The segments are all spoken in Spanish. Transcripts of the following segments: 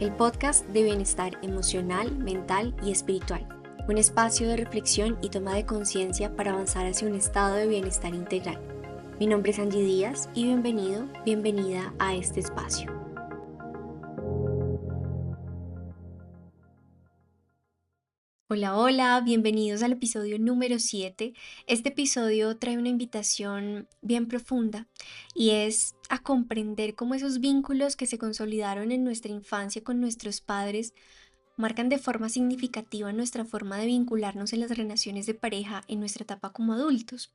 el podcast de bienestar emocional, mental y espiritual. Un espacio de reflexión y toma de conciencia para avanzar hacia un estado de bienestar integral. Mi nombre es Angie Díaz y bienvenida a este espacio. Hola, bienvenidos al episodio número 7. Este episodio trae una invitación bien profunda y es a comprender cómo esos vínculos que se consolidaron en nuestra infancia con nuestros padres marcan de forma significativa nuestra forma de vincularnos en las relaciones de pareja en nuestra etapa como adultos.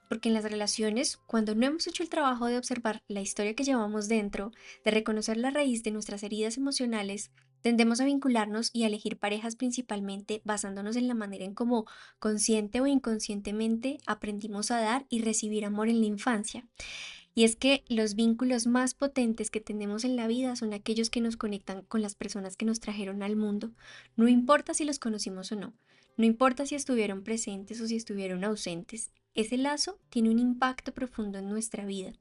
Porque en las relaciones, cuando no hemos hecho el trabajo de observar la historia que llevamos dentro, de reconocer la raíz de nuestras heridas emocionales, tendemos a vincularnos y a elegir parejas principalmente basándonos en la manera en cómo consciente o inconscientemente aprendimos a dar y recibir amor en la infancia. Y es que los vínculos más potentes que tenemos en la vida son aquellos que nos conectan con las personas que nos trajeron al mundo. No importa si los conocimos o no, no importa si estuvieron presentes o si estuvieron ausentes. Ese lazo tiene un impacto profundo en nuestra vida,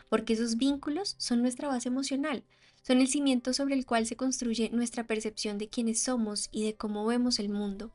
porque esos vínculos son nuestra base emocional, son el cimiento sobre el cual se construye nuestra percepción de quiénes somos y de cómo vemos el mundo.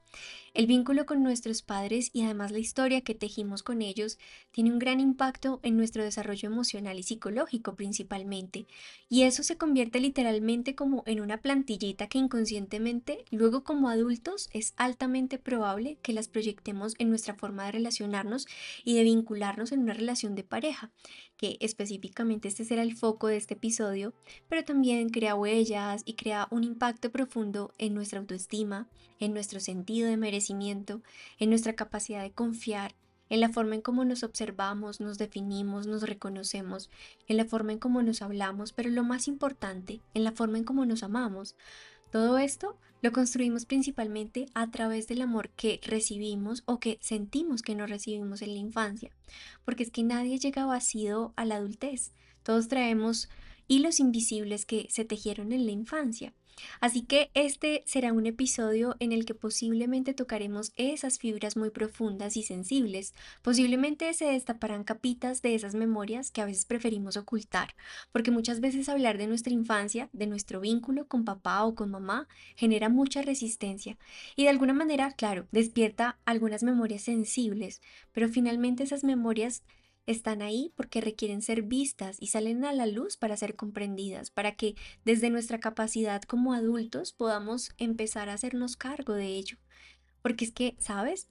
El vínculo con nuestros padres y además la historia que tejimos con ellos tiene un gran impacto en nuestro desarrollo emocional y psicológico principalmente, y eso se convierte literalmente como en una plantillita que inconscientemente, luego como adultos, es altamente probable que las proyectemos en nuestra forma de relacionarnos y de vincularnos en una relación de pareja, que específicamente este será el foco de este episodio, pero también crea huellas y crea un impacto profundo en nuestra autoestima, en nuestro sentido de merecimiento, en nuestra capacidad de confiar, en la forma en cómo nos observamos, nos definimos, nos reconocemos, en la forma en cómo nos hablamos, pero lo más importante, en la forma en cómo nos amamos. Todo esto lo construimos principalmente a través del amor que recibimos o que sentimos que no recibimos en la infancia, porque es que nadie llega vacío a la adultez. Todos traemos hilos invisibles que se tejieron en la infancia. Así que este será un episodio en el que posiblemente tocaremos esas fibras muy profundas y sensibles. Posiblemente se destaparán capitas de esas memorias que a veces preferimos ocultar, porque muchas veces hablar de nuestra infancia, de nuestro vínculo con papá o con mamá, genera mucha resistencia y de alguna manera, claro, despierta algunas memorias sensibles, pero finalmente esas memorias están ahí porque requieren ser vistas y salen a la luz para ser comprendidas, para que desde nuestra capacidad como adultos podamos empezar a hacernos cargo de ello. Porque es que, ¿sabes?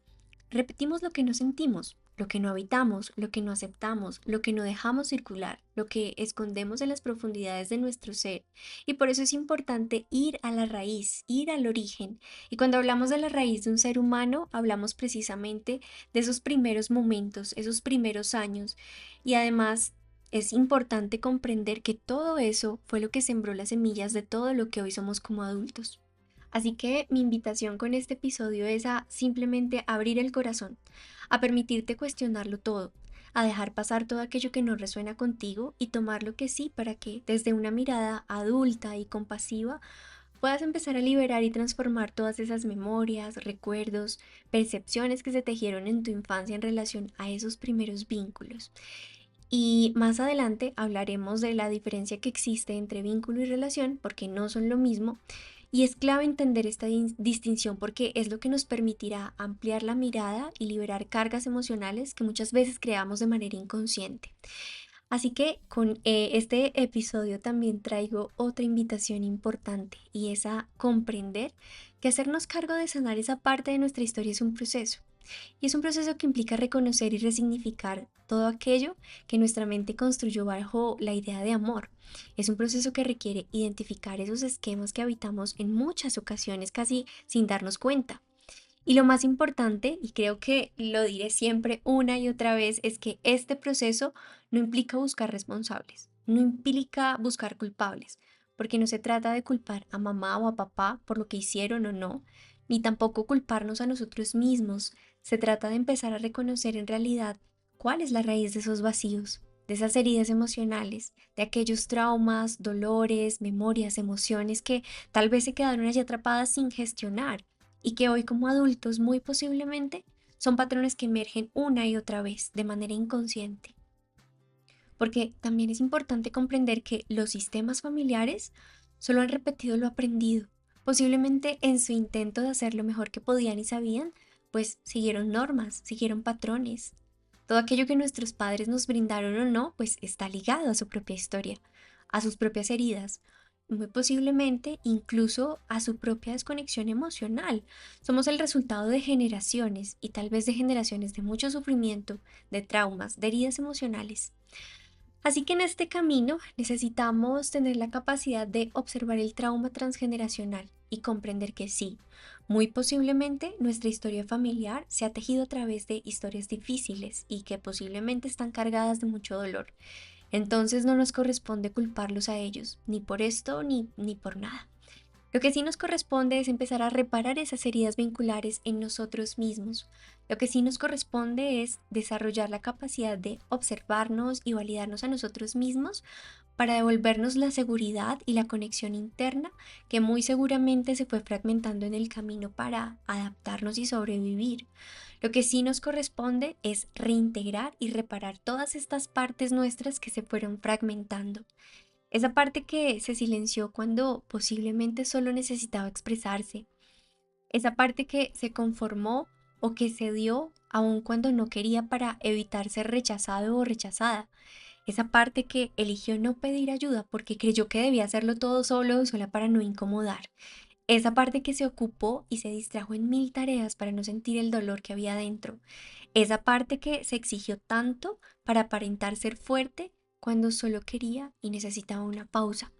Repetimos lo que no sentimos, lo que no habitamos, lo que no aceptamos, lo que no dejamos circular, lo que escondemos en las profundidades de nuestro ser. Y por eso es importante ir a la raíz, ir al origen. Y cuando hablamos de la raíz de un ser humano, hablamos precisamente de esos primeros momentos, esos primeros años. Y además es importante comprender que todo eso fue lo que sembró las semillas de todo lo que hoy somos como adultos. Así que mi invitación con este episodio es a simplemente abrir el corazón, a permitirte cuestionarlo todo, a dejar pasar todo aquello que no resuena contigo y tomar lo que sí para que desde una mirada adulta y compasiva puedas empezar a liberar y transformar todas esas memorias, recuerdos, percepciones que se tejieron en tu infancia en relación a esos primeros vínculos. Y más adelante hablaremos de la diferencia que existe entre vínculo y relación, porque no son lo mismo, y es clave entender esta distinción porque es lo que nos permitirá ampliar la mirada y liberar cargas emocionales que muchas veces creamos de manera inconsciente. Así que con este episodio también traigo otra invitación importante y es a comprender que hacernos cargo de sanar esa parte de nuestra historia es un proceso. Y es un proceso que implica reconocer y resignificar todo aquello que nuestra mente construyó bajo la idea de amor. Es un proceso que requiere identificar esos esquemas que habitamos en muchas ocasiones casi sin darnos cuenta. Y lo más importante, y creo que lo diré siempre una y otra vez, es que este proceso no implica buscar responsables, no implica buscar culpables, porque no se trata de culpar a mamá o a papá por lo que hicieron o no, ni tampoco culparnos a nosotros mismos. Se trata de empezar a reconocer en realidad cuál es la raíz de esos vacíos, de esas heridas emocionales, de aquellos traumas, dolores, memorias, emociones que tal vez se quedaron allí atrapadas sin gestionar y que hoy como adultos muy posiblemente son patrones que emergen una y otra vez de manera inconsciente. Porque también es importante comprender que los sistemas familiares solo han repetido lo aprendido. Posiblemente en su intento de hacer lo mejor que podían y sabían, pues siguieron normas, siguieron patrones. Todo aquello que nuestros padres nos brindaron o no, pues está ligado a su propia historia, a sus propias heridas, muy posiblemente incluso a su propia desconexión emocional. Somos el resultado de generaciones y tal vez de generaciones de mucho sufrimiento, de traumas, de heridas emocionales. Así que en este camino necesitamos tener la capacidad de observar el trauma transgeneracional y comprender que sí, muy posiblemente nuestra historia familiar se ha tejido a través de historias difíciles y que posiblemente están cargadas de mucho dolor. Entonces no nos corresponde culparlos a ellos, ni por esto ni por nada. Lo que sí nos corresponde es empezar a reparar esas heridas vinculares en nosotros mismos. Lo que sí nos corresponde es desarrollar la capacidad de observarnos y validarnos a nosotros mismos para devolvernos la seguridad y la conexión interna que muy seguramente se fue fragmentando en el camino para adaptarnos y sobrevivir. Lo que sí nos corresponde es reintegrar y reparar todas estas partes nuestras que se fueron fragmentando. Esa parte que se silenció cuando posiblemente solo necesitaba expresarse. Esa parte que se conformó o que se dio aun cuando no quería para evitar ser rechazado o rechazada. Esa parte que eligió no pedir ayuda porque creyó que debía hacerlo todo solo o sola para no incomodar. Esa parte que se ocupó y se distrajo en mil tareas para no sentir el dolor que había dentro. Esa parte que se exigió tanto para aparentar ser fuerte cuando solo quería y necesitaba una pausa.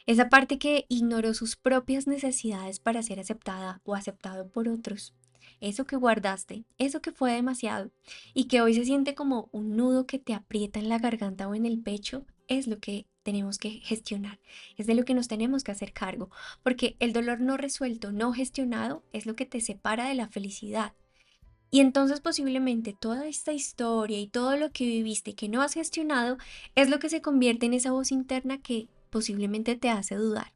Esa parte que ignoró sus propias necesidades para ser aceptada o aceptado por otros. Eso que guardaste, eso que fue demasiado y que hoy se siente como un nudo que te aprieta en la garganta o en el pecho, es lo que tenemos que gestionar, es de lo que nos tenemos que hacer cargo, porque el dolor no resuelto, no gestionado, es lo que te separa de la felicidad. Y entonces posiblemente toda esta historia y todo lo que viviste y que no has gestionado es lo que se convierte en esa voz interna que posiblemente te hace dudar.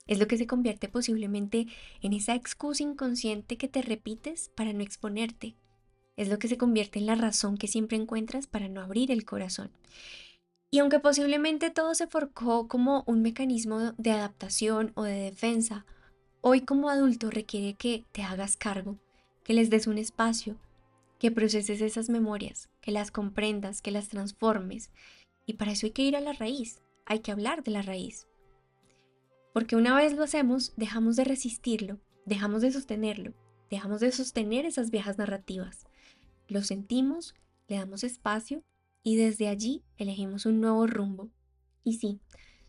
Es lo que se convierte posiblemente en esa excusa inconsciente que te repites para no exponerte. Es lo que se convierte en la razón que siempre encuentras para no abrir el corazón. Y aunque posiblemente todo se forjó como un mecanismo de adaptación o de defensa, hoy como adulto requiere que te hagas cargo, que les des un espacio, que proceses esas memorias, que las comprendas, que las transformes. Y para eso hay que ir a la raíz, hay que hablar de la raíz. Porque una vez lo hacemos, dejamos de resistirlo, dejamos de sostenerlo, dejamos de sostener esas viejas narrativas. Lo sentimos, le damos espacio y desde allí elegimos un nuevo rumbo. Y sí,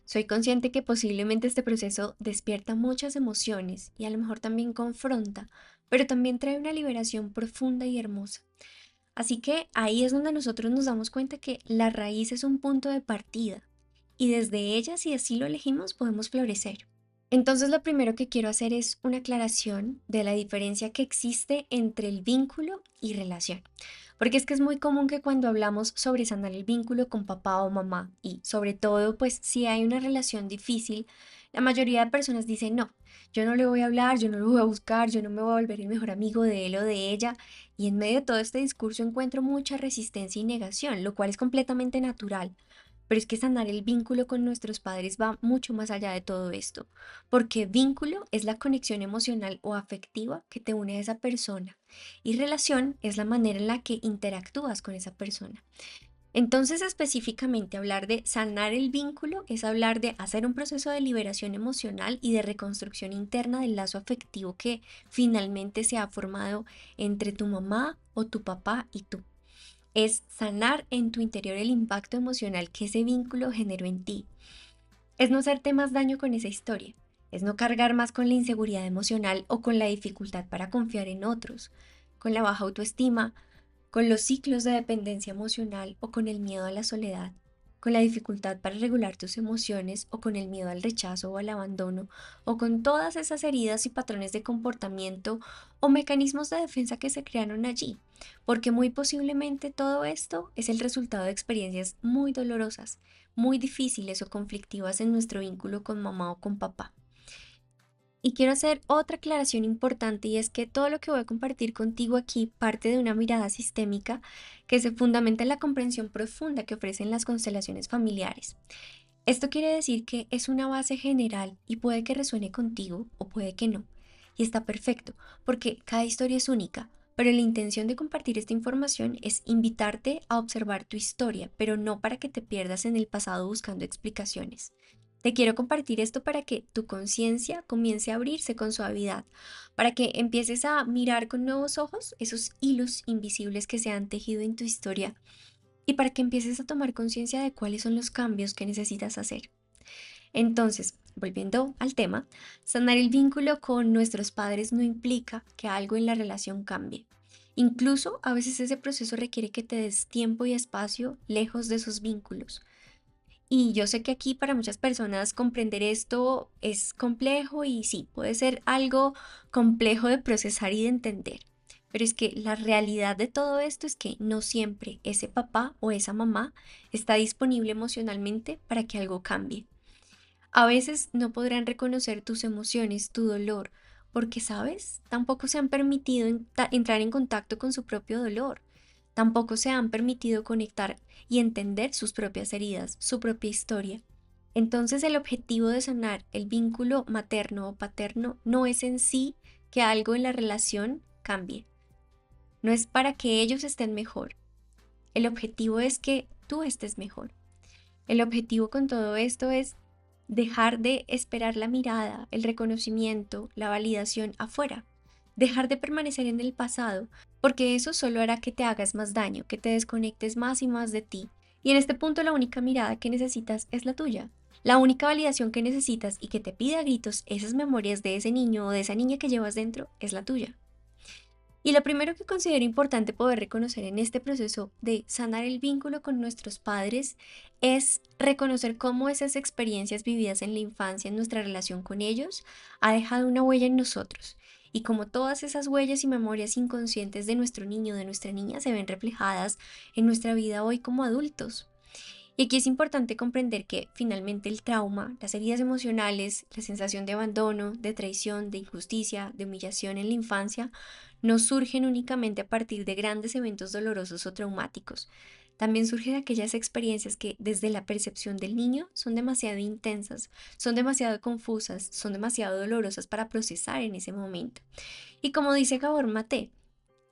soy consciente que posiblemente este proceso despierta muchas emociones y a lo mejor también confronta, pero también trae una liberación profunda y hermosa. Así que ahí es donde nosotros nos damos cuenta que la raíz es un punto de partida y desde ella, si así lo elegimos, podemos florecer. Entonces lo primero que quiero hacer es una aclaración de la diferencia que existe entre el vínculo y relación. Porque es que es muy común que cuando hablamos sobre sanar el vínculo con papá o mamá y sobre todo pues si hay una relación difícil, la mayoría de personas dicen no, yo no le voy a hablar, yo no lo voy a buscar, yo no me voy a volver el mejor amigo de él o de ella. Y en medio de todo este discurso encuentro mucha resistencia y negación, lo cual es completamente natural. Pero es que sanar el vínculo con nuestros padres va mucho más allá de todo esto, porque vínculo es la conexión emocional o afectiva que te une a esa persona y relación es la manera en la que interactúas con esa persona. Entonces, específicamente, hablar de sanar el vínculo es hablar de hacer un proceso de liberación emocional y de reconstrucción interna del lazo afectivo que finalmente se ha formado entre tu mamá o tu papá y tú. Es sanar en tu interior el impacto emocional que ese vínculo generó en ti. Es no hacerte más daño con esa historia. Es no cargar más con la inseguridad emocional o con la dificultad para confiar en otros, con la baja autoestima, con los ciclos de dependencia emocional o con el miedo a la soledad, con la dificultad para regular tus emociones o con el miedo al rechazo o al abandono, o con todas esas heridas y patrones de comportamiento o mecanismos de defensa que se crearon allí, porque muy posiblemente todo esto es el resultado de experiencias muy dolorosas, muy difíciles o conflictivas en nuestro vínculo con mamá o con papá. Y quiero hacer otra aclaración importante y es que todo lo que voy a compartir contigo aquí parte de una mirada sistémica que se fundamenta en la comprensión profunda que ofrecen las constelaciones familiares. Esto quiere decir que es una base general y puede que resuene contigo o puede que no. Y está perfecto, porque cada historia es única, pero la intención de compartir esta información es invitarte a observar tu historia, pero no para que te pierdas en el pasado buscando explicaciones. Te quiero compartir esto para que tu conciencia comience a abrirse con suavidad, para que empieces a mirar con nuevos ojos esos hilos invisibles que se han tejido en tu historia y para que empieces a tomar conciencia de cuáles son los cambios que necesitas hacer. Entonces, volviendo al tema, sanar el vínculo con nuestros padres no implica que algo en la relación cambie. Incluso a veces ese proceso requiere que te des tiempo y espacio lejos de esos vínculos. Y yo sé que aquí para muchas personas comprender esto es complejo y sí, puede ser algo complejo de procesar y de entender. Pero es que la realidad de todo esto es que no siempre ese papá o esa mamá está disponible emocionalmente para que algo cambie. A veces no podrán reconocer tus emociones, tu dolor, porque, ¿sabes? Tampoco se han permitido entrar en contacto con su propio dolor. Tampoco se han permitido conectar y entender sus propias heridas, su propia historia. Entonces el objetivo de sanar el vínculo materno o paterno no es en sí que algo en la relación cambie. No es para que ellos estén mejor. El objetivo es que tú estés mejor. El objetivo con todo esto es dejar de esperar la mirada, el reconocimiento, la validación afuera. Dejar de permanecer en el pasado, porque eso solo hará que te hagas más daño, que te desconectes más y más de ti. Y en este punto la única mirada que necesitas es la tuya. La única validación que necesitas y que te pide a gritos esas memorias de ese niño o de esa niña que llevas dentro es la tuya. Y lo primero que considero importante poder reconocer en este proceso de sanar el vínculo con nuestros padres es reconocer cómo esas experiencias vividas en la infancia, en nuestra relación con ellos, ha dejado una huella en nosotros. Y como todas esas huellas y memorias inconscientes de nuestro niño o de nuestra niña se ven reflejadas en nuestra vida hoy como adultos. Y aquí es importante comprender que finalmente el trauma, las heridas emocionales, la sensación de abandono, de traición, de injusticia, de humillación en la infancia, no surgen únicamente a partir de grandes eventos dolorosos o traumáticos. También surgen aquellas experiencias que desde la percepción del niño son demasiado intensas, son demasiado confusas, son demasiado dolorosas para procesar en ese momento. Y como dice Gabor Maté,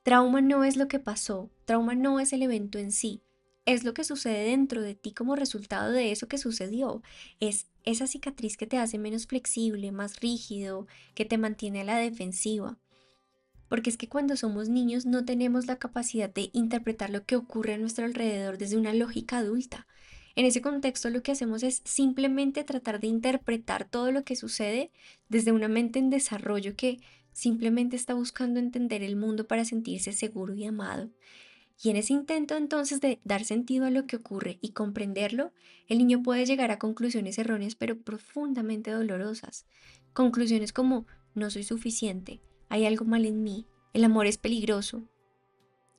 trauma no es lo que pasó, trauma no es el evento en sí, es lo que sucede dentro de ti como resultado de eso que sucedió. Es esa cicatriz que te hace menos flexible, más rígido, que te mantiene a la defensiva. Porque es que cuando somos niños no tenemos la capacidad de interpretar lo que ocurre a nuestro alrededor desde una lógica adulta. En ese contexto lo que hacemos es simplemente tratar de interpretar todo lo que sucede desde una mente en desarrollo que simplemente está buscando entender el mundo para sentirse seguro y amado. Y en ese intento entonces de dar sentido a lo que ocurre y comprenderlo, el niño puede llegar a conclusiones erróneas pero profundamente dolorosas. Conclusiones como no soy suficiente, hay algo mal en mí, el amor es peligroso.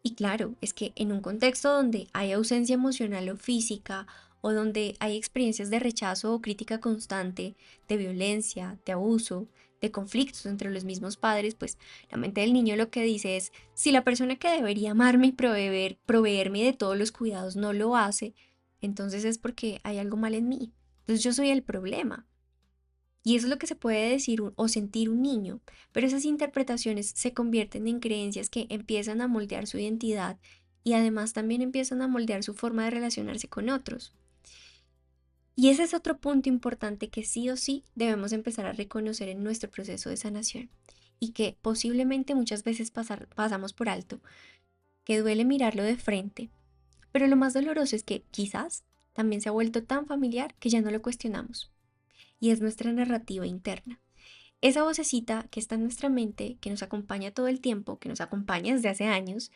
Y claro, es que en un contexto donde hay ausencia emocional o física, o donde hay experiencias de rechazo o crítica constante, de violencia, de abuso, de conflictos entre los mismos padres, pues la mente del niño lo que dice es, si la persona que debería amarme y proveerme de todos los cuidados no lo hace, entonces es porque hay algo mal en mí. Entonces yo soy el problema. Y eso es lo que se puede decir o sentir un niño, pero esas interpretaciones se convierten en creencias que empiezan a moldear su identidad y además también empiezan a moldear su forma de relacionarse con otros. Y ese es otro punto importante que sí o sí debemos empezar a reconocer en nuestro proceso de sanación y que posiblemente muchas veces pasamos por alto, que duele mirarlo de frente, pero lo más doloroso es que quizás también se ha vuelto tan familiar que ya no lo cuestionamos y es nuestra narrativa interna. Esa vocecita que está en nuestra mente, que nos acompaña todo el tiempo, que nos acompaña desde hace años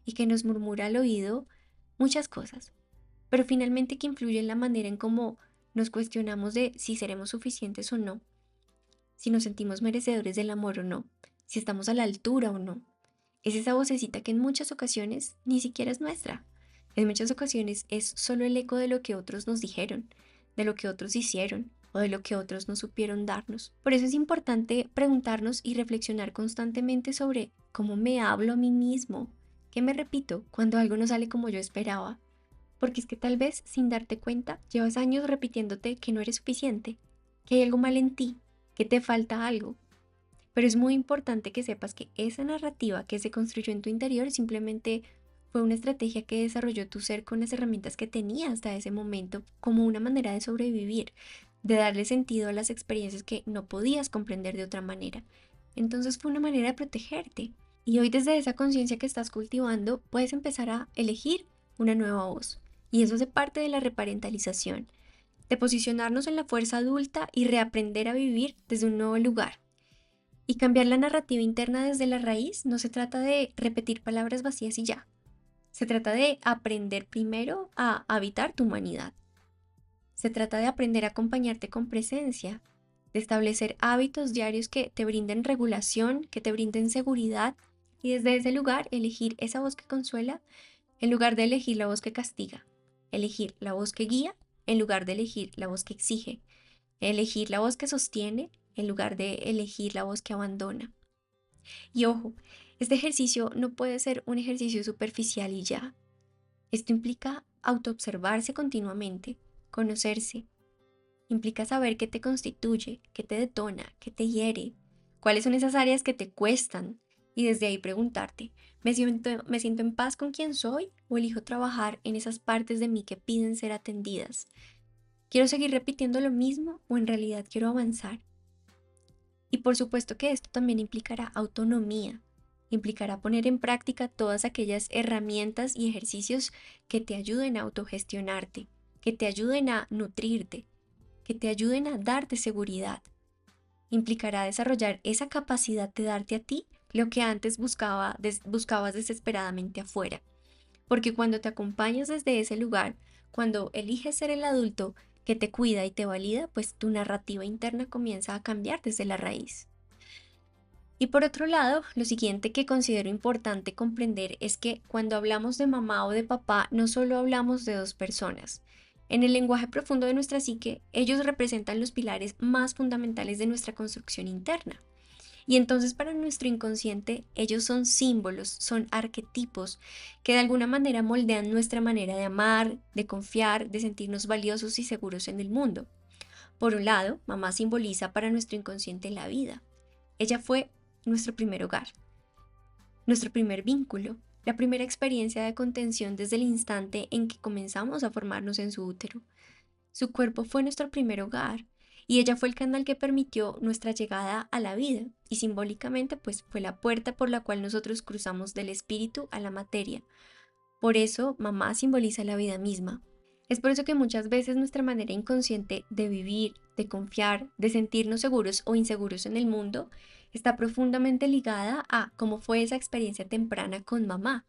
y que nos murmura al oído muchas cosas, pero finalmente que influye en la manera en cómo nos cuestionamos de si seremos suficientes o no, si nos sentimos merecedores del amor o no, si estamos a la altura o no. Es esa vocecita que en muchas ocasiones ni siquiera es nuestra. En muchas ocasiones es solo el eco de lo que otros nos dijeron, de lo que otros hicieron o de lo que otros no supieron darnos. Por eso es importante preguntarnos y reflexionar constantemente sobre cómo me hablo a mí mismo, qué me repito cuando algo no sale como yo esperaba, porque es que tal vez sin darte cuenta llevas años repitiéndote que no eres suficiente, que hay algo mal en ti, que te falta algo. Pero es muy importante que sepas que esa narrativa que se construyó en tu interior simplemente fue una estrategia que desarrolló tu ser con las herramientas que tenía hasta ese momento como una manera de sobrevivir, de darle sentido a las experiencias que no podías comprender de otra manera. Entonces fue una manera de protegerte. Y hoy desde esa conciencia que estás cultivando puedes empezar a elegir una nueva voz. Y eso hace parte de la reparentalización, de posicionarnos en la fuerza adulta y reaprender a vivir desde un nuevo lugar. Y cambiar la narrativa interna desde la raíz no se trata de repetir palabras vacías y ya. Se trata de aprender primero a habitar tu humanidad. Se trata de aprender a acompañarte con presencia, de establecer hábitos diarios que te brinden regulación, que te brinden seguridad y desde ese lugar elegir esa voz que consuela en lugar de elegir la voz que castiga, elegir la voz que guía en lugar de elegir la voz que exige, elegir la voz que sostiene en lugar de elegir la voz que abandona. Y ojo, este ejercicio no puede ser un ejercicio superficial y ya. Esto implica autoobservarse continuamente, conocerse, implica saber qué te constituye, qué te detona, qué te hiere, cuáles son esas áreas que te cuestan y desde ahí preguntarte, ¿me siento en paz con quien soy o elijo trabajar en esas partes de mí que piden ser atendidas? ¿Quiero seguir repitiendo lo mismo o en realidad quiero avanzar? Y por supuesto que esto también implicará autonomía, implicará poner en práctica todas aquellas herramientas y ejercicios que te ayuden a autogestionarte, que te ayuden a nutrirte, que te ayuden a darte seguridad. Implicará desarrollar esa capacidad de darte a ti lo que antes buscabas desesperadamente afuera. Porque cuando te acompañas desde ese lugar, cuando eliges ser el adulto que te cuida y te valida, pues tu narrativa interna comienza a cambiar desde la raíz. Y por otro lado, lo siguiente que considero importante comprender es que cuando hablamos de mamá o de papá, no solo hablamos de dos personas. En el lenguaje profundo de nuestra psique, ellos representan los pilares más fundamentales de nuestra construcción interna. Y entonces para nuestro inconsciente, ellos son símbolos, son arquetipos que de alguna manera moldean nuestra manera de amar, de confiar, de sentirnos valiosos y seguros en el mundo. Por un lado, mamá simboliza para nuestro inconsciente la vida. Ella fue nuestro primer hogar, nuestro primer vínculo, la primera experiencia de contención desde el instante en que comenzamos a formarnos en su útero. Su cuerpo fue nuestro primer hogar y ella fue el canal que permitió nuestra llegada a la vida y simbólicamente pues fue la puerta por la cual nosotros cruzamos del espíritu a la materia. Por eso mamá simboliza la vida misma. Es por eso que muchas veces nuestra manera inconsciente de vivir, de confiar, de sentirnos seguros o inseguros en el mundo está profundamente ligada a cómo fue esa experiencia temprana con mamá.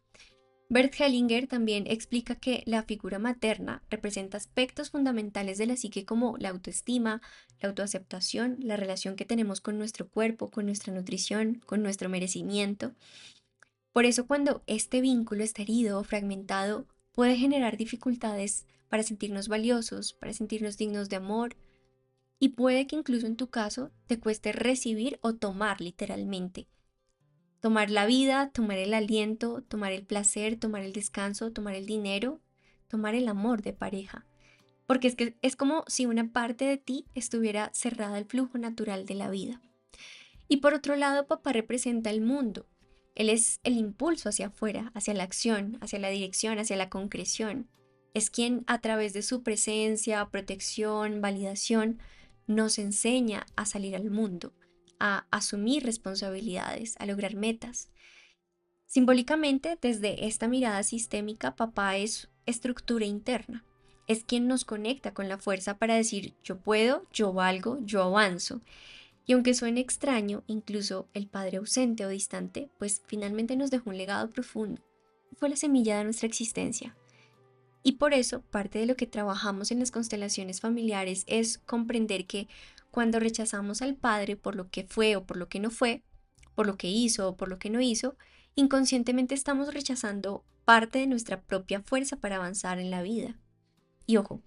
Bert Hellinger también explica que la figura materna representa aspectos fundamentales de la psique como la autoestima, la autoaceptación, la relación que tenemos con nuestro cuerpo, con nuestra nutrición, con nuestro merecimiento. Por eso cuando este vínculo está herido o fragmentado, puede generar dificultades para sentirnos valiosos, para sentirnos dignos de amor, y puede que incluso en tu caso te cueste recibir o tomar literalmente. Tomar la vida, tomar el aliento, tomar el placer, tomar el descanso, tomar el dinero, tomar el amor de pareja. Porque es que es como si una parte de ti estuviera cerrada al flujo natural de la vida. Y por otro lado, papá representa el mundo. Él es el impulso hacia afuera, hacia la acción, hacia la dirección, hacia la concreción. Es quien a través de su presencia, protección, validación, nos enseña a salir al mundo, a asumir responsabilidades, a lograr metas. Simbólicamente, desde esta mirada sistémica, papá es estructura interna. Es quien nos conecta con la fuerza para decir yo puedo, yo valgo, yo avanzo. Y aunque suene extraño, incluso el padre ausente o distante, pues finalmente nos dejó un legado profundo. Fue la semilla de nuestra existencia. Y por eso, parte de lo que trabajamos en las constelaciones familiares es comprender que cuando rechazamos al padre por lo que fue o por lo que no fue, por lo que hizo o por lo que no hizo, inconscientemente estamos rechazando parte de nuestra propia fuerza para avanzar en la vida. Y ojo,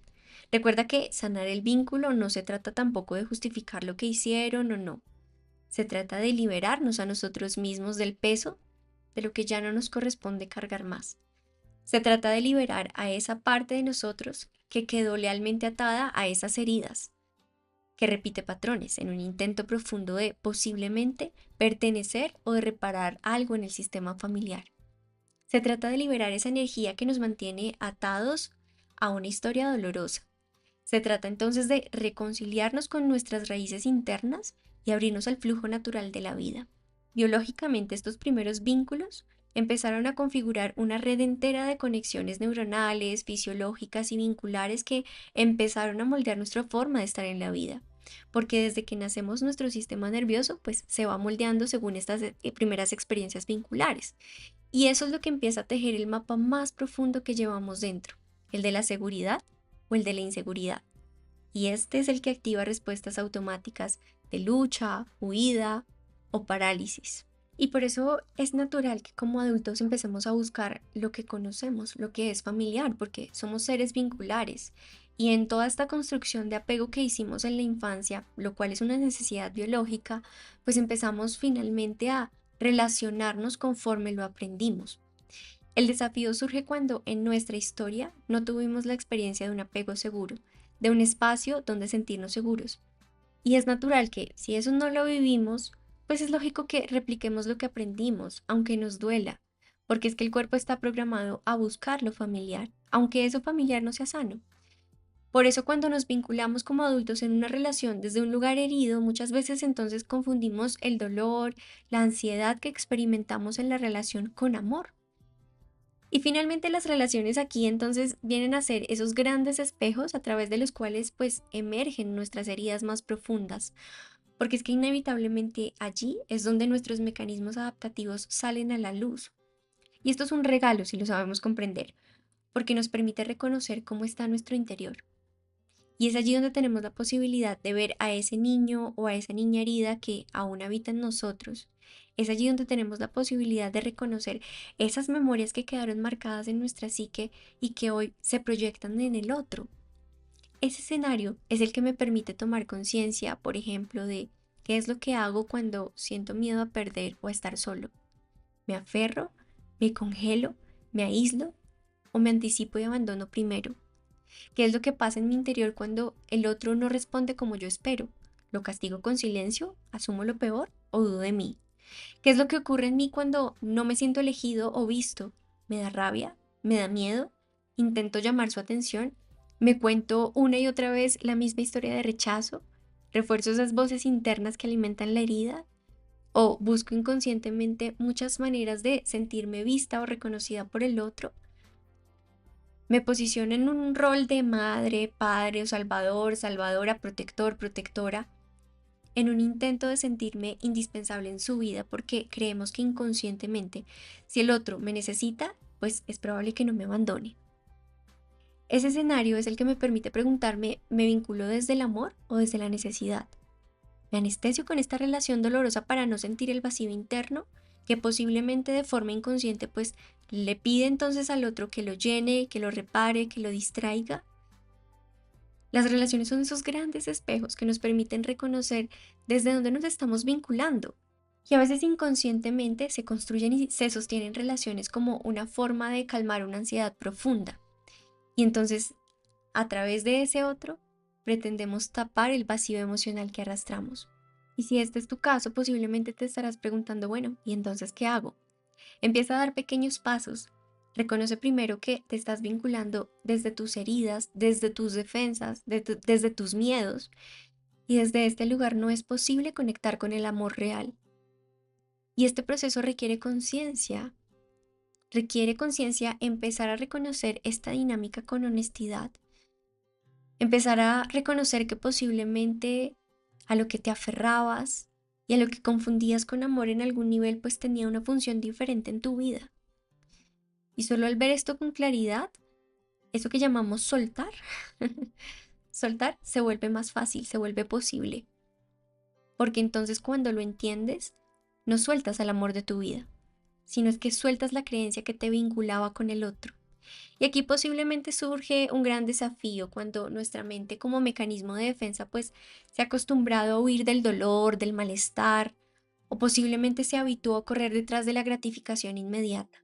recuerda que sanar el vínculo no se trata tampoco de justificar lo que hicieron o no. Se trata de liberarnos a nosotros mismos del peso de lo que ya no nos corresponde cargar más. Se trata de liberar a esa parte de nosotros que quedó lealmente atada a esas heridas, que repite patrones en un intento profundo de posiblemente pertenecer o de reparar algo en el sistema familiar. Se trata de liberar esa energía que nos mantiene atados a una historia dolorosa. Se trata entonces de reconciliarnos con nuestras raíces internas y abrirnos al flujo natural de la vida. Biológicamente, estos primeros vínculos empezaron a configurar una red entera de conexiones neuronales, fisiológicas y vinculares que empezaron a moldear nuestra forma de estar en la vida. Porque desde que nacemos nuestro sistema nervioso pues se va moldeando según estas primeras experiencias vinculares. Y eso es lo que empieza a tejer el mapa más profundo que llevamos dentro, el de la seguridad o el de la inseguridad. Y este es el que activa respuestas automáticas de lucha, huida o parálisis. Y por eso es natural que como adultos empecemos a buscar lo que conocemos, lo que es familiar, porque somos seres vinculares. Y en toda esta construcción de apego que hicimos en la infancia, lo cual es una necesidad biológica, pues empezamos finalmente a relacionarnos conforme lo aprendimos. El desafío surge cuando en nuestra historia no tuvimos la experiencia de un apego seguro, de un espacio donde sentirnos seguros. Y es natural que si eso no lo vivimos, pues es lógico que repliquemos lo que aprendimos, aunque nos duela, porque es que el cuerpo está programado a buscar lo familiar, aunque eso familiar no sea sano. Por eso cuando nos vinculamos como adultos en una relación desde un lugar herido, muchas veces entonces confundimos el dolor, la ansiedad que experimentamos en la relación con amor. Y finalmente las relaciones aquí entonces vienen a ser esos grandes espejos a través de los cuales pues emergen nuestras heridas más profundas, porque es que inevitablemente allí es donde nuestros mecanismos adaptativos salen a la luz. Y esto es un regalo si lo sabemos comprender, porque nos permite reconocer cómo está nuestro interior. Y es allí donde tenemos la posibilidad de ver a ese niño o a esa niña herida que aún habita en nosotros. Es allí donde tenemos la posibilidad de reconocer esas memorias que quedaron marcadas en nuestra psique y que hoy se proyectan en el otro. Ese escenario es el que me permite tomar conciencia, por ejemplo, de qué es lo que hago cuando siento miedo a perder o a estar solo. ¿Me aferro? ¿Me congelo? ¿Me aíslo? ¿O me anticipo y abandono primero? ¿Qué es lo que pasa en mi interior cuando el otro no responde como yo espero? ¿Lo castigo con silencio? ¿Asumo lo peor? ¿O dudo de mí? ¿Qué es lo que ocurre en mí cuando no me siento elegido o visto? ¿Me da rabia? ¿Me da miedo? ¿Intento llamar su atención? ¿Me cuento una y otra vez la misma historia de rechazo? ¿Refuerzo esas voces internas que alimentan la herida? ¿O busco inconscientemente muchas maneras de sentirme vista o reconocida por el otro? Me posiciono en un rol de madre, padre o salvador, salvadora, protector, protectora, en un intento de sentirme indispensable en su vida porque creemos que inconscientemente, si el otro me necesita, pues es probable que no me abandone. Ese escenario es el que me permite preguntarme, ¿me vinculo desde el amor o desde la necesidad? ¿Me anestesio con esta relación dolorosa para no sentir el vacío interno que posiblemente de forma inconsciente pues le pide entonces al otro que lo llene, que lo repare, que lo distraiga? Las relaciones son esos grandes espejos que nos permiten reconocer desde dónde nos estamos vinculando. Y a veces inconscientemente se construyen y se sostienen relaciones como una forma de calmar una ansiedad profunda. Y entonces, a través de ese otro, pretendemos tapar el vacío emocional que arrastramos. Y si este es tu caso, posiblemente te estarás preguntando, bueno, ¿y entonces qué hago? Empieza a dar pequeños pasos. Reconoce primero que te estás vinculando desde tus heridas, desde tus defensas, desde tus miedos. Y desde este lugar no es posible conectar con el amor real. Y este proceso requiere conciencia empezar a reconocer esta dinámica con honestidad, empezar a reconocer que posiblemente a lo que te aferrabas y a lo que confundías con amor en algún nivel pues tenía una función diferente en tu vida. Y solo al ver esto con claridad, eso que llamamos soltar, soltar se vuelve más fácil, se vuelve posible, porque entonces cuando lo entiendes, no sueltas al amor de tu vida, sino es que sueltas la creencia que te vinculaba con el otro. Y aquí posiblemente surge un gran desafío cuando nuestra mente como mecanismo de defensa pues se ha acostumbrado a huir del dolor, del malestar, o posiblemente se habituó a correr detrás de la gratificación inmediata.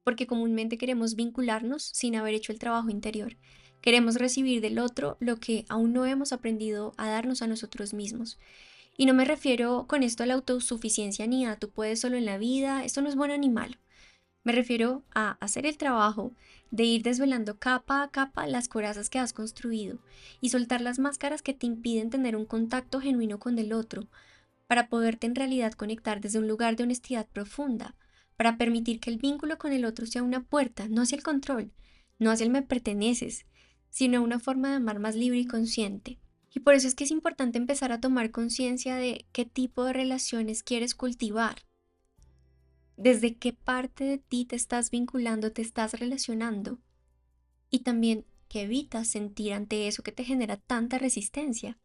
porque comúnmente queremos vincularnos sin haber hecho el trabajo interior. Queremos recibir del otro lo que aún no hemos aprendido a darnos a nosotros mismos. Y no me refiero con esto a la autosuficiencia ni a tú puedes solo en la vida, esto no es bueno ni malo. Me refiero a hacer el trabajo de ir desvelando capa a capa las corazas que has construido y soltar las máscaras que te impiden tener un contacto genuino con el otro, para poderte en realidad conectar desde un lugar de honestidad profunda, para permitir que el vínculo con el otro sea una puerta, no hacia el control, no hacia el me perteneces, sino una forma de amar más libre y consciente. Y por eso es que es importante empezar a tomar conciencia de qué tipo de relaciones quieres cultivar, desde qué parte de ti te estás vinculando, te estás relacionando, y también qué evitas sentir ante eso que te genera tanta resistencia.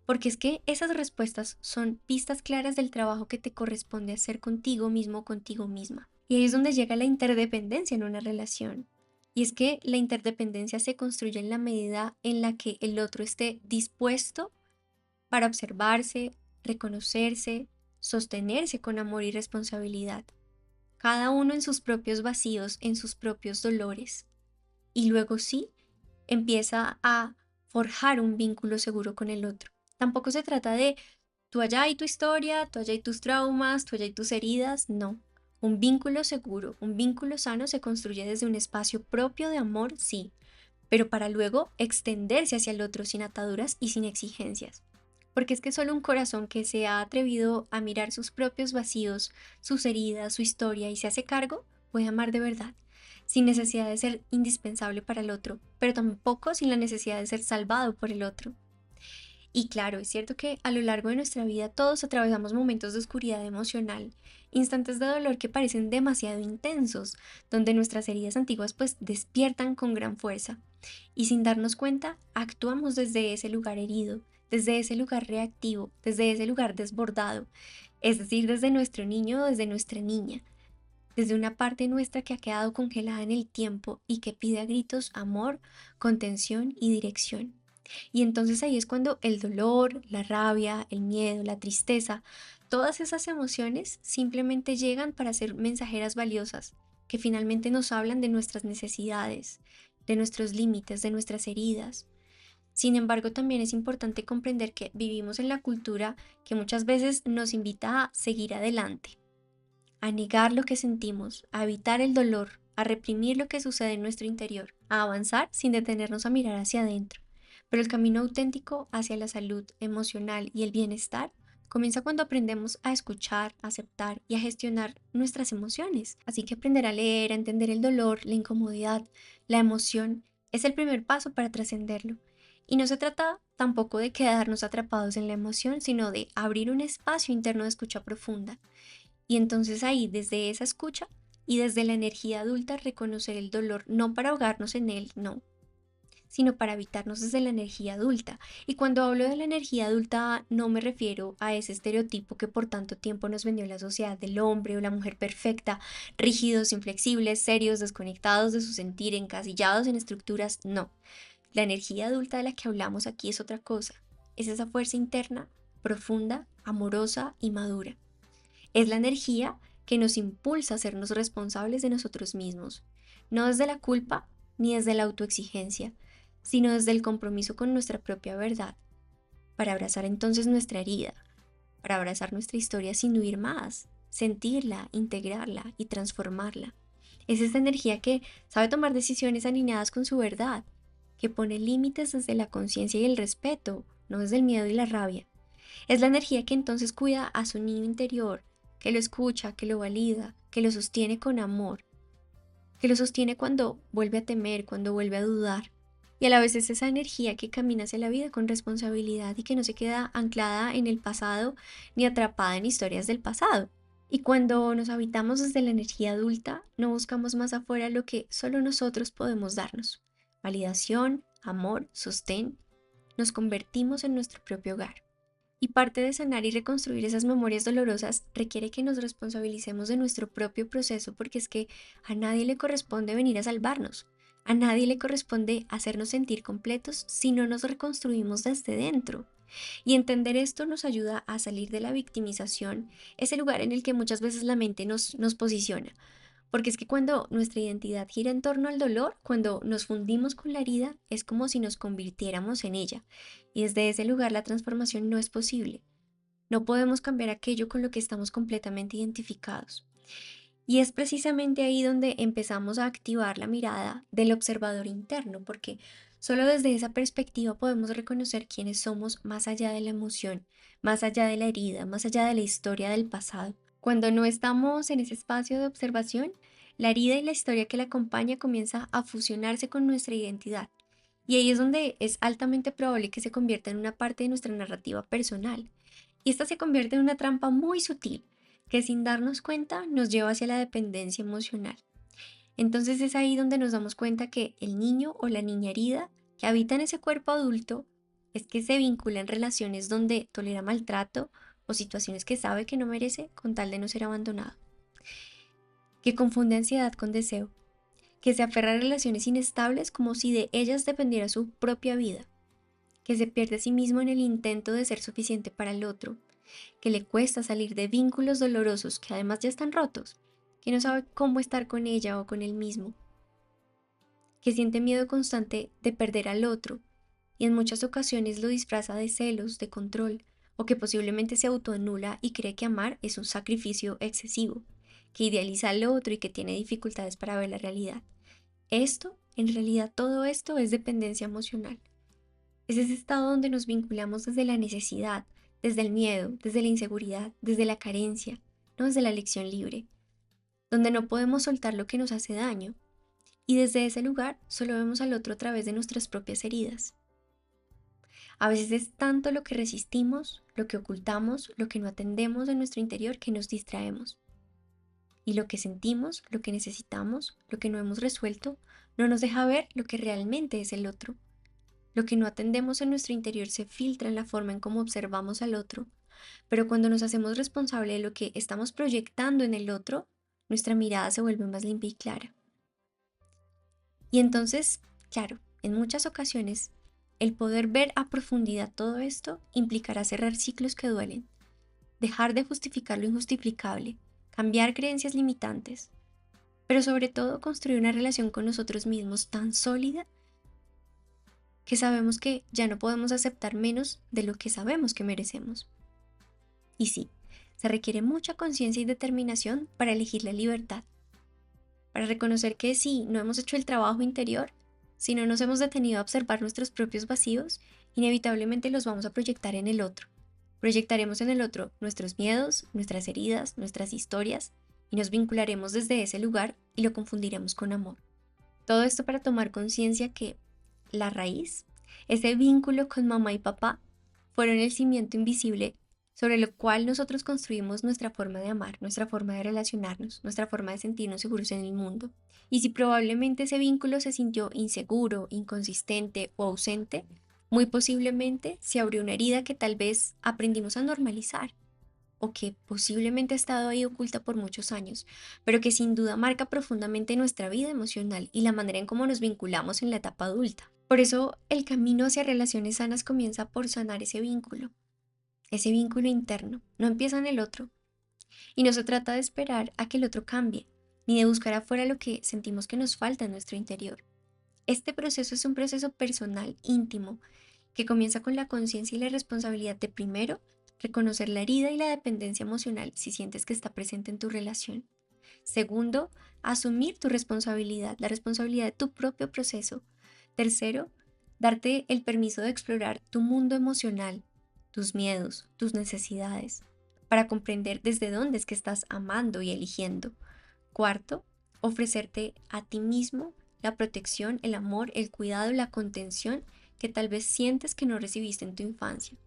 Porque es que esas respuestas son pistas claras del trabajo que te corresponde hacer contigo mismo o contigo misma. Y ahí es donde llega la interdependencia en una relación. Y es que la interdependencia se construye en la medida en la que el otro esté dispuesto para observarse, reconocerse, sostenerse con amor y responsabilidad, cada uno en sus propios vacíos, en sus propios dolores. Y luego sí, empieza a forjar un vínculo seguro con el otro. Tampoco se trata de tú allá y tu historia, tú allá y tus traumas, tú allá y tus heridas, no. Un vínculo seguro, un vínculo sano se construye desde un espacio propio de amor, sí, pero para luego extenderse hacia el otro sin ataduras y sin exigencias. Porque es que solo un corazón que se ha atrevido a mirar sus propios vacíos, sus heridas, su historia y se hace cargo, puede amar de verdad, sin necesidad de ser indispensable para el otro, pero tampoco sin la necesidad de ser salvado por el otro. Y claro, es cierto que a lo largo de nuestra vida todos atravesamos momentos de oscuridad emocional, instantes de dolor que parecen demasiado intensos, donde nuestras heridas antiguas pues despiertan con gran fuerza. Y sin darnos cuenta, actuamos desde ese lugar herido, desde ese lugar reactivo, desde ese lugar desbordado, es decir, desde nuestro niño o desde nuestra niña, desde una parte nuestra que ha quedado congelada en el tiempo y que pide a gritos amor, contención y dirección. Y entonces ahí es cuando el dolor, la rabia, el miedo, la tristeza, todas esas emociones simplemente llegan para ser mensajeras valiosas, que finalmente nos hablan de nuestras necesidades, de nuestros límites, de nuestras heridas. Sin embargo, también es importante comprender que vivimos en la cultura que muchas veces nos invita a seguir adelante, a negar lo que sentimos, a evitar el dolor, a reprimir lo que sucede en nuestro interior, a avanzar sin detenernos a mirar hacia adentro. Pero el camino auténtico hacia la salud emocional y el bienestar comienza cuando aprendemos a escuchar, a aceptar y a gestionar nuestras emociones. Así que aprender a leer, a entender el dolor, la incomodidad, la emoción, es el primer paso para trascenderlo. Y no se trata tampoco de quedarnos atrapados en la emoción, sino de abrir un espacio interno de escucha profunda. Y entonces ahí, desde esa escucha y desde la energía adulta, reconocer el dolor, no para ahogarnos en él, no, sino para habitarnos desde la energía adulta. Y cuando hablo de la energía adulta, no me refiero a ese estereotipo que por tanto tiempo nos vendió la sociedad del hombre o la mujer perfecta, rígidos, inflexibles, serios, desconectados de su sentir, encasillados en estructuras, no. La energía adulta de la que hablamos aquí es otra cosa. Es esa fuerza interna, profunda, amorosa y madura. Es la energía que nos impulsa a sernos responsables de nosotros mismos, no desde la culpa ni desde la autoexigencia, sino desde el compromiso con nuestra propia verdad, para abrazar entonces nuestra herida, para abrazar nuestra historia sin huir más, sentirla, integrarla y transformarla. Es esta energía que sabe tomar decisiones alineadas con su verdad, que pone límites desde la conciencia y el respeto, no desde el miedo y la rabia. Es la energía que entonces cuida a su niño interior, que lo escucha, que lo valida, que lo sostiene con amor, que lo sostiene cuando vuelve a temer, cuando vuelve a dudar. Y a la vez es esa energía que camina hacia la vida con responsabilidad y que no se queda anclada en el pasado ni atrapada en historias del pasado. Y cuando nos habitamos desde la energía adulta, no buscamos más afuera lo que solo nosotros podemos darnos. Validación, amor, sostén, nos convertimos en nuestro propio hogar. Y parte de sanar y reconstruir esas memorias dolorosas requiere que nos responsabilicemos de nuestro propio proceso, porque es que a nadie le corresponde venir a salvarnos, a nadie le corresponde hacernos sentir completos si no nos reconstruimos desde dentro. Y entender esto nos ayuda a salir de la victimización, ese lugar en el que muchas veces la mente nos posiciona. Porque es que cuando nuestra identidad gira en torno al dolor, cuando nos fundimos con la herida, es como si nos convirtiéramos en ella. Y desde ese lugar la transformación no es posible. No podemos cambiar aquello con lo que estamos completamente identificados. Y es precisamente ahí donde empezamos a activar la mirada del observador interno, porque solo desde esa perspectiva podemos reconocer quiénes somos más allá de la emoción, más allá de la herida, más allá de la historia del pasado. Cuando no estamos en ese espacio de observación, la herida y la historia que la acompaña comienza a fusionarse con nuestra identidad. Y ahí es donde es altamente probable que se convierta en una parte de nuestra narrativa personal. Y esta se convierte en una trampa muy sutil que sin darnos cuenta nos lleva hacia la dependencia emocional. Entonces es ahí donde nos damos cuenta que el niño o la niña herida que habita en ese cuerpo adulto es que se vincula en relaciones donde tolera maltrato o situaciones que sabe que no merece con tal de no ser abandonado, que confunde ansiedad con deseo, que se aferra a relaciones inestables como si de ellas dependiera su propia vida, que se pierde a sí mismo en el intento de ser suficiente para el otro, que le cuesta salir de vínculos dolorosos que además ya están rotos, que no sabe cómo estar con ella o con él mismo, que siente miedo constante de perder al otro y en muchas ocasiones lo disfraza de celos, de control, o que posiblemente se autoanula y cree que amar es un sacrificio excesivo, que idealiza al otro y que tiene dificultades para ver la realidad. En realidad todo esto es dependencia emocional. Es ese estado donde nos vinculamos desde la necesidad, desde el miedo, desde la inseguridad, desde la carencia, no desde la elección libre, donde no podemos soltar lo que nos hace daño. Y desde ese lugar solo vemos al otro a través de nuestras propias heridas. A veces es tanto lo que resistimos, lo que ocultamos, lo que no atendemos en nuestro interior que nos distraemos. Y lo que sentimos, lo que necesitamos, lo que no hemos resuelto, no nos deja ver lo que realmente es el otro. Lo que no atendemos en nuestro interior se filtra en la forma en cómo observamos al otro, pero cuando nos hacemos responsable de lo que estamos proyectando en el otro, nuestra mirada se vuelve más limpia y clara. Y entonces, claro, en muchas ocasiones, el poder ver a profundidad todo esto implicará cerrar ciclos que duelen, dejar de justificar lo injustificable, cambiar creencias limitantes, pero sobre todo construir una relación con nosotros mismos tan sólida que sabemos que ya no podemos aceptar menos de lo que sabemos que merecemos. Y sí, se requiere mucha conciencia y determinación para elegir la libertad, para reconocer que si no hemos hecho el trabajo interior, si no nos hemos detenido a observar nuestros propios vacíos, inevitablemente los vamos a proyectar en el otro. Proyectaremos en el otro nuestros miedos, nuestras heridas, nuestras historias, y nos vincularemos desde ese lugar y lo confundiremos con amor. Todo esto para tomar conciencia que la raíz, ese vínculo con mamá y papá, fueron el cimiento invisible sobre lo cual nosotros construimos nuestra forma de amar, nuestra forma de relacionarnos, nuestra forma de sentirnos seguros en el mundo. Y si probablemente ese vínculo se sintió inseguro, inconsistente o ausente, muy posiblemente se abrió una herida que tal vez aprendimos a normalizar o que posiblemente ha estado ahí oculta por muchos años, pero que sin duda marca profundamente nuestra vida emocional y la manera en cómo nos vinculamos en la etapa adulta. Por eso el camino hacia relaciones sanas comienza por sanar ese vínculo interno, no empieza en el otro. Y no se trata de esperar a que el otro cambie, ni de buscar afuera lo que sentimos que nos falta en nuestro interior. Este proceso es un proceso personal, íntimo, que comienza con la conciencia y la responsabilidad de primero reconocer la herida y la dependencia emocional si sientes que está presente en tu relación. Segundo, asumir tu responsabilidad, la responsabilidad de tu propio proceso. Tercero, darte el permiso de explorar tu mundo emocional, tus miedos, tus necesidades, para comprender desde dónde es que estás amando y eligiendo. Cuarto, ofrecerte a ti mismo la protección, el amor, el cuidado, la contención que tal vez sientes que no recibiste en tu infancia.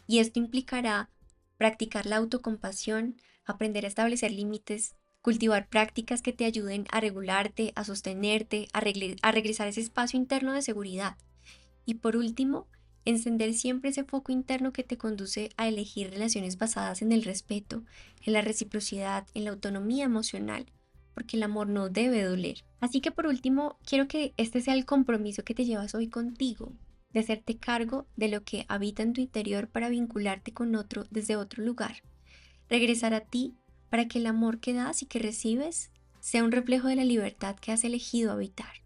Y esto implicará practicar la autocompasión, aprender a establecer límites, cultivar prácticas que te ayuden a regularte, a sostenerte, a regresar a ese espacio interno de seguridad. Y por último, encender siempre ese foco interno que te conduce a elegir relaciones basadas en el respeto, en la reciprocidad, en la autonomía emocional, porque el amor no debe doler. Así que por último, quiero que este sea el compromiso que te llevas hoy contigo, de hacerte cargo de lo que habita en tu interior para vincularte con otro desde otro lugar. Regresar a ti para que el amor que das y que recibes sea un reflejo de la libertad que has elegido habitar.